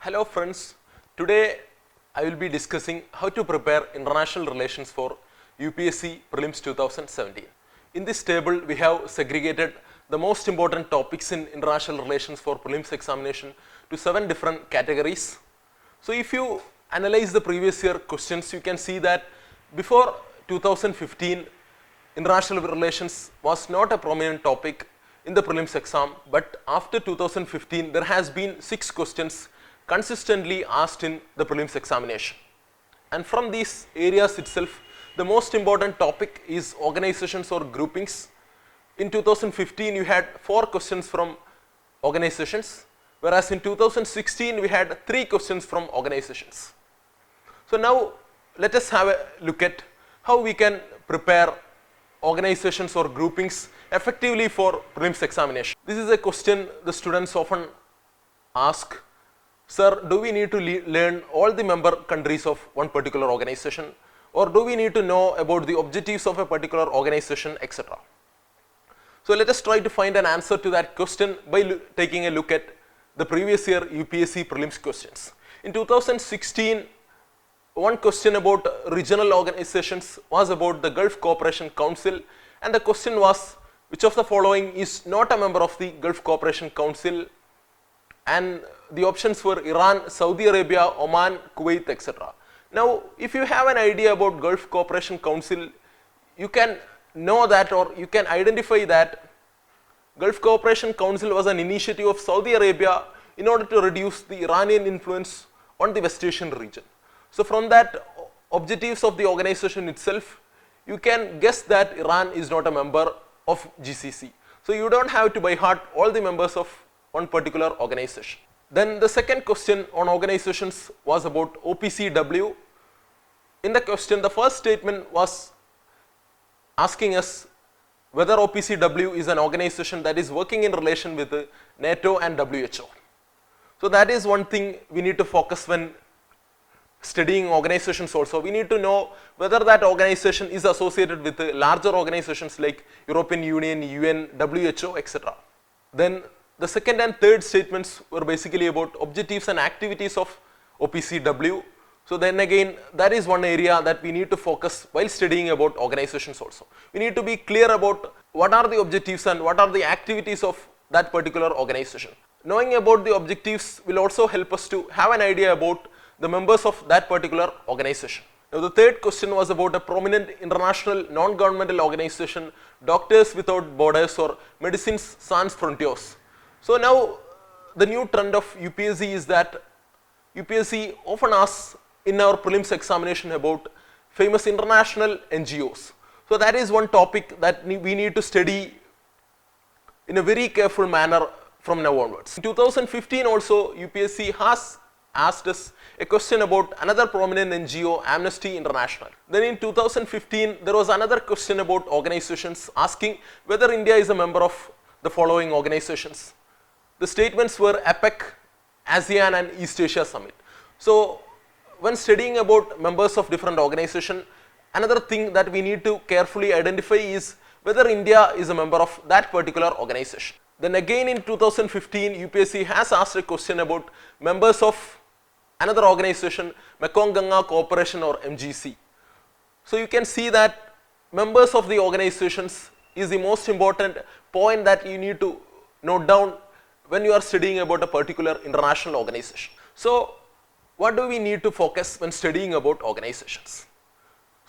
Hello friends, today I will be discussing how to prepare international relations for UPSC Prelims 2017. In this table we have segregated the most important topics in international relations for prelims examination to 7 different categories. So if you analyze the previous year questions, you can see that before 2015 international relations was not a prominent topic in the prelims exam, but after 2015 there has been 6 questions consistently asked in the prelims examination. And from these areas itself, the most important topic is organizations or groupings. In 2015 you had 4 questions from organizations, whereas in 2016 we had 3 questions from organizations. So now let us have a look at how we can prepare organizations or groupings effectively for prelims examination. This is a question the students often ask. Sir, do we need to learn all the member countries of one particular organization, or do we need to know about the objectives of a particular organization, etc. So let us try to find an answer to that question by taking a look at the previous year UPSC Prelims questions. In 2016, one question about regional organizations was about the Gulf Cooperation Council, and the question was, which of the following is not a member of the Gulf Cooperation Council? And the options were Iran, Saudi Arabia, Oman, Kuwait, etc. Now, if you have an idea about Gulf Cooperation Council, you can know that, or you can identify that Gulf Cooperation Council was an initiative of Saudi Arabia in order to reduce the Iranian influence on the West Asian region. So from that objectives of the organization itself, you can guess that Iran is not a member of GCC. So you don't have to by heart all the members of one particular organization. Then the second question on organizations was about OPCW. In the question, the first statement was asking us whether OPCW is an organization that is working in relation with NATO and WHO. So that is one thing we need to focus when studying organizations also. We need to know whether that organization is associated with larger organizations like European Union, UN, WHO, etc. Then the second and third statements were basically about objectives and activities of OPCW. So then again, that is one area that we need to focus while studying about organizations also. We need to be clear about what are the objectives and what are the activities of that particular organization. Knowing about the objectives will also help us to have an idea about the members of that particular organization. Now the third question was about a prominent international non-governmental organization, Doctors Without Borders or Medicines Sans Frontiers. So now the new trend of UPSC is that UPSC often asks in our prelims examination about famous international NGOs. So that is one topic that we need to study in a very careful manner from now onwards. In 2015 also UPSC has asked us a question about another prominent NGO, Amnesty International. Then in 2015 there was another question about organizations asking whether India is a member of the following organizations. The statements were APEC, ASEAN and East Asia Summit. So when studying about members of different organizations, another thing that we need to carefully identify is whether India is a member of that particular organization. Then again in 2015 UPSC has asked a question about members of another organization, Mekong Ganga Cooperation or MGC. So you can see that members of the organizations is the most important point that you need to note down when you are studying about a particular international organization. So what do we need to focus when studying about organizations?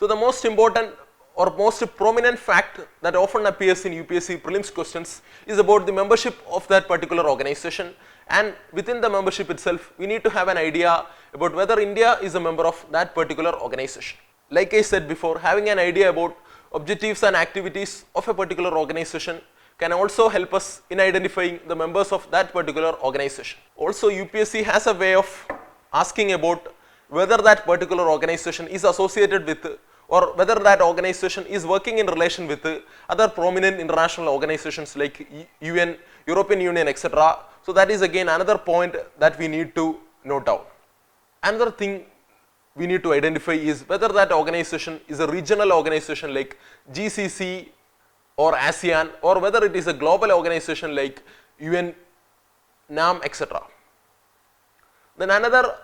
So the most important or most prominent fact that often appears in UPSC prelims questions is about the membership of that particular organization, and within the membership itself we need to have an idea about whether India is a member of that particular organization. Like I said before, having an idea about objectives and activities of a particular organization can also help us in identifying the members of that particular organization. Also UPSC has a way of asking about whether that particular organization is associated with or whether that organization is working in relation with other prominent international organizations like UN, European Union, etc. So that is again another point that we need to note down. Another thing we need to identify is whether that organization is a regional organization like GCC or ASEAN, or whether it is a global organization like UN, NAM, etc. Then another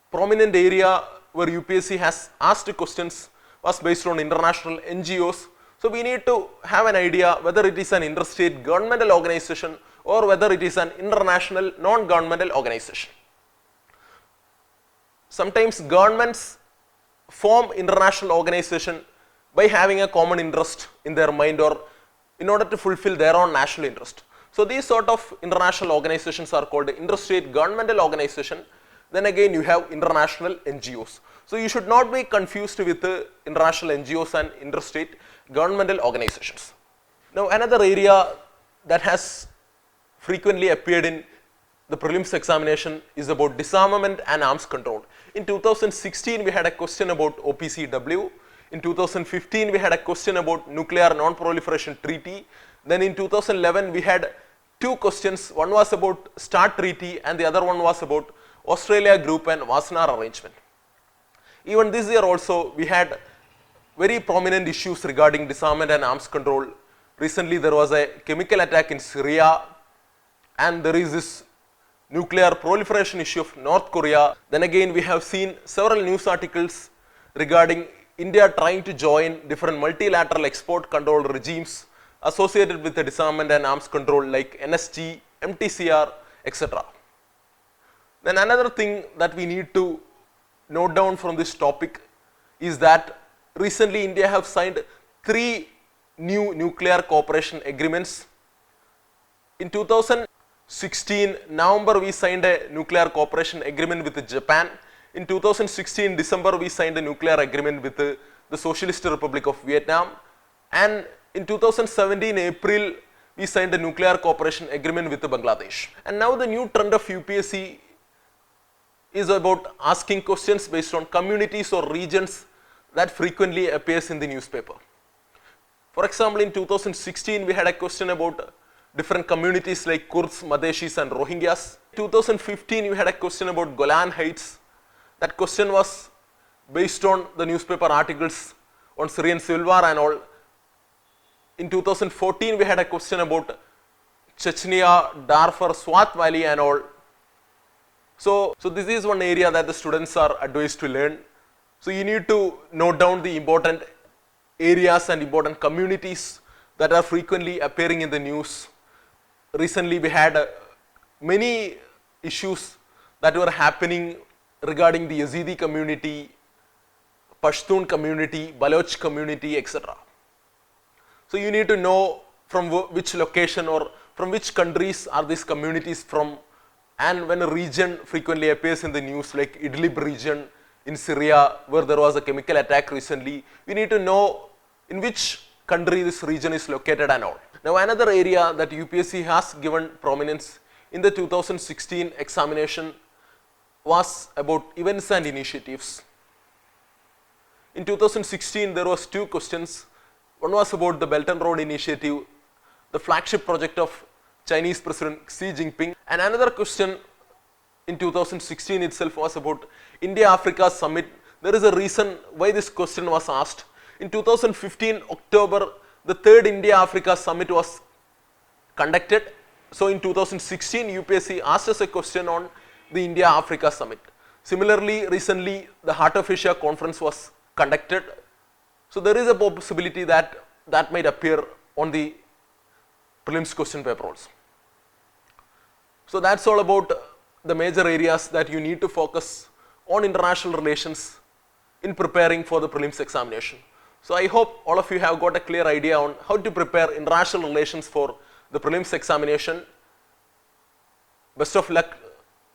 prominent area where UPSC has asked questions was based on international NGOs. So we need to have an idea whether it is an interstate governmental organization or whether it is an international non-governmental organization. Sometimes governments form international organization by having a common interest in their mind or in order to fulfill their own national interest. So these sort of international organizations are called interstate governmental organization. Then again you have international NGOs. So you should not be confused with international NGOs and interstate governmental organizations. Now another area that has frequently appeared in the prelims examination is about disarmament and arms control. In 2016 we had a question about OPCW. In 2015 we had a question about nuclear non-proliferation treaty. Then in 2011 we had two questions. One was about START treaty and the other one was about Australia group and Wassenaar arrangement. Even this year also we had very prominent issues regarding disarmament and arms control. Recently there was a chemical attack in Syria and there is this nuclear proliferation issue of North Korea. Then again we have seen several news articles regarding India trying to join different multilateral export control regimes associated with the disarmament and arms control like NSG, MTCR, etc. Then another thing that we need to note down from this topic is that recently India have signed 3 new nuclear cooperation agreements. In 2016 November we signed a nuclear cooperation agreement with Japan. In 2016 December we signed a nuclear agreement with the Socialist Republic of Vietnam, and in 2017 April we signed a nuclear cooperation agreement with Bangladesh. And now the new trend of UPSC is about asking questions based on communities or regions that frequently appears in the newspaper. For example, in 2016 we had a question about different communities like Kurds, Madeshis and Rohingyas. In 2015 we had a question about Golan Heights. That question was based on the newspaper articles on Syrian civil war and all. In 2014 we had a question about Chechnya, Darfur, Swat Valley and all. So this is one area that the students are advised to learn. So you need to note down the important areas and important communities that are frequently appearing in the news. Recently we had many issues that were happening regarding the Yazidi community, Pashtun community, Baloch community, etc. So you need to know from which location or from which countries are these communities from, and when a region frequently appears in the news like Idlib region in Syria where there was a chemical attack recently, you need to know in which country this region is located and all. Now another area that UPSC has given prominence in the 2016 examination was about events and initiatives. In 2016 there was 2 questions. One was about the Belt and Road Initiative, the flagship project of Chinese President Xi Jinping, and another question in 2016 itself was about India-Africa Summit. There is a reason why this question was asked. In 2015 October, the 3rd India-Africa Summit was conducted. So in 2016 UPSC asked us a question on the India-Africa Summit. Similarly, recently the Heart of Asia conference was conducted. So there is a possibility that that might appear on the prelims question paper also. So that's all about the major areas that you need to focus on international relations in preparing for the prelims examination. So I hope all of you have got a clear idea on how to prepare international relations for the prelims examination. Best of luck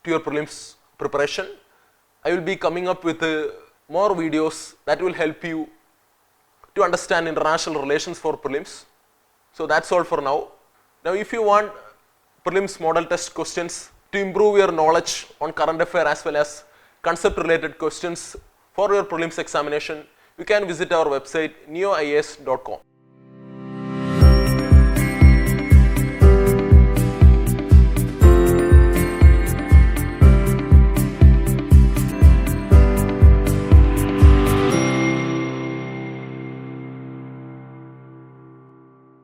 to your prelims preparation. I will be coming up with more videos that will help you to understand international relations for prelims. So that's all for now. Now if you want prelims model test questions to improve your knowledge on current affair as well as concept related questions for your prelims examination, you can visit our website neoias.com.